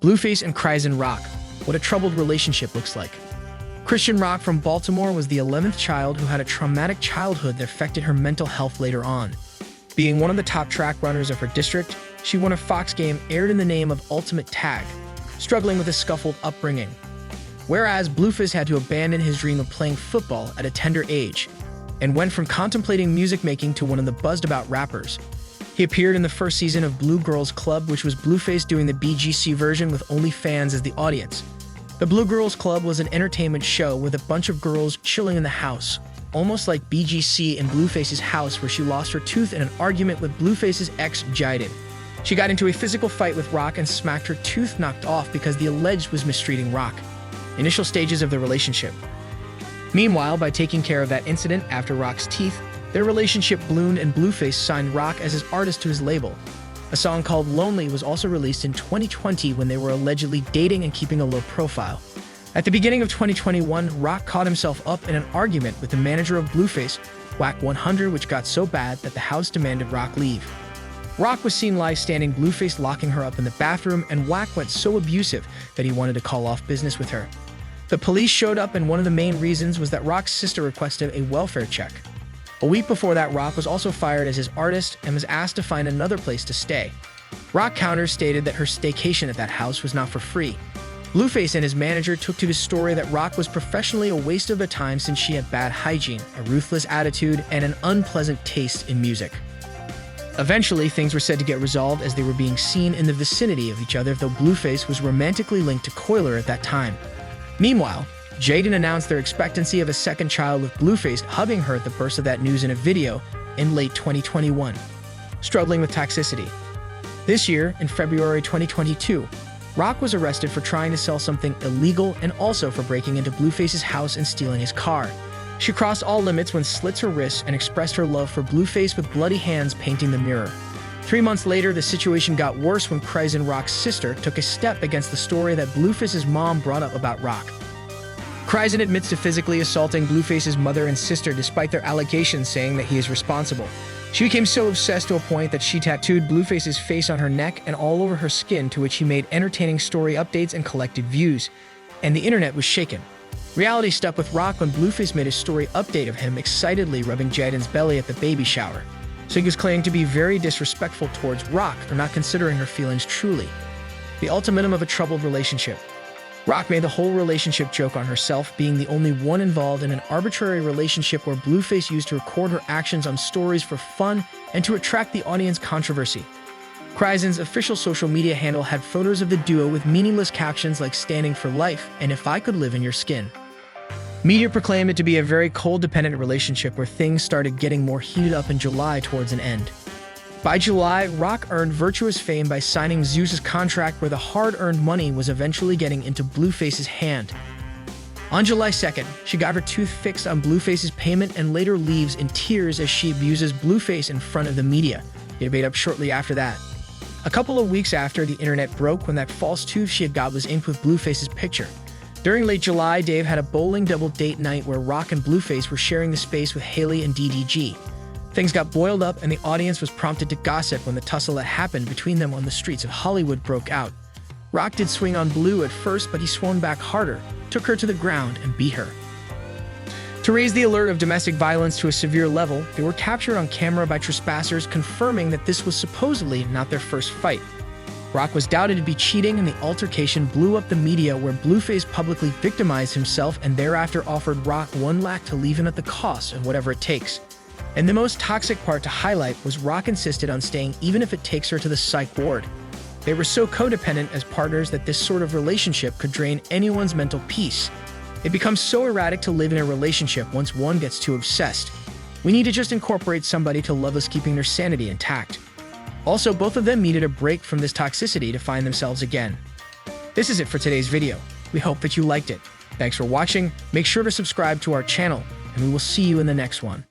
Blueface and Chrisean Rock, what a troubled relationship looks like. Chrisean Rock from Baltimore was the 11th child who had a traumatic childhood that affected her mental health later on. Being one of the top track runners of her district, she won a Fox game aired in the name of Ultimate Tag, struggling with a scuffled upbringing. Whereas Blueface had to abandon his dream of playing football at a tender age, and went from contemplating music making to one of the buzzed-about rappers. He appeared in the first season of Blue Girls Club, which was Blueface doing the BGC version with only fans as the audience. The Blue Girls Club was an entertainment show with a bunch of girls chilling in the house, almost like BGC in Blueface's house, where she lost her tooth in an argument with Blueface's ex, Jaden. She got into a physical fight with Rock and smacked her tooth knocked off because the alleged was mistreating Rock. Initial stages of the relationship. Meanwhile, by taking care of that incident after Rock's teeth, their relationship bloomed and Blueface signed Rock as his artist to his label. A song called Lonely was also released in 2020 when they were allegedly dating and keeping a low profile. At the beginning of 2021, Rock caught himself up in an argument with the manager of Blueface, Whack 100, which got so bad that the house demanded Rock leave. Rock was seen live standing Blueface locking her up in the bathroom, and Whack went so abusive that he wanted to call off business with her. The police showed up, and one of the main reasons was that Rock's sister requested a welfare check. A week before that, Rock was also fired as his artist and was asked to find another place to stay. Rock counters stated that her staycation at that house was not for free. Blueface and his manager took to the story that Rock was professionally a waste of their time since she had bad hygiene, a ruthless attitude, and an unpleasant taste in music. Eventually, things were said to get resolved as they were being seen in the vicinity of each other, though Blueface was romantically linked to Coiler at that time. Meanwhile, Jaden announced their expectancy of a second child, with Blueface hugging her at the burst of that news in a video in late 2021. Struggling with toxicity. This year, in February 2022, Rock was arrested for trying to sell something illegal and also for breaking into Blueface's house and stealing his car. She crossed all limits when slits her wrists and expressed her love for Blueface with bloody hands painting the mirror. 3 months later, the situation got worse when Chrisean Rock's sister took a step against the story that Blueface's mom brought up about Rock. Chrisean admits to physically assaulting Blueface's mother and sister despite their allegations saying that he is responsible. She became so obsessed to a point that she tattooed Blueface's face on her neck and all over her skin, to which he made entertaining story updates and collected views. And the internet was shaken. Reality stuck with Rock when Blueface made a story update of him excitedly rubbing Jaden's belly at the baby shower. So he was claiming to be very disrespectful towards Rock for not considering her feelings truly. The ultimatum of a troubled relationship. Rock made the whole relationship joke on herself, being the only one involved in an arbitrary relationship where Blueface used to record her actions on stories for fun and to attract the audience controversy. Chrisean's official social media handle had photos of the duo with meaningless captions like "Standing for Life" and "If I Could Live in Your Skin." Media proclaimed it to be a very cold-dependent relationship where things started getting more heated up in July towards an end. By July, Rock earned virtuous fame by signing Zeus's contract, where the hard-earned money was eventually getting into Blueface's hand. On July 2nd, she got her tooth fixed on Blueface's payment and later leaves in tears as she abuses Blueface in front of the media. He made up shortly after that. A couple of weeks after, the internet broke when that false tooth she had got was inked with Blueface's picture. During late July, Dave had a bowling double date night where Rock and Blueface were sharing the space with Haley and DDG. Things got boiled up and the audience was prompted to gossip when the tussle that happened between them on the streets of Hollywood broke out. Rock did swing on Blue at first, but he swung back harder, took her to the ground, and beat her. To raise the alert of domestic violence to a severe level, they were captured on camera by trespassers, confirming that this was supposedly not their first fight. Rock was doubted to be cheating, and the altercation blew up the media, where Blueface publicly victimized himself and thereafter offered Rock $1 lakh to leave him at the cost of whatever it takes. And the most toxic part to highlight was Rock insisted on staying even if it takes her to the psych ward. They were so codependent as partners that this sort of relationship could drain anyone's mental peace. It becomes so erratic to live in a relationship once one gets too obsessed. We need to just incorporate somebody to love us, keeping their sanity intact. Also, both of them needed a break from this toxicity to find themselves again. This is it for today's video. We hope that you liked it. Thanks for watching. Make sure to subscribe to our channel, and we will see you in the next one.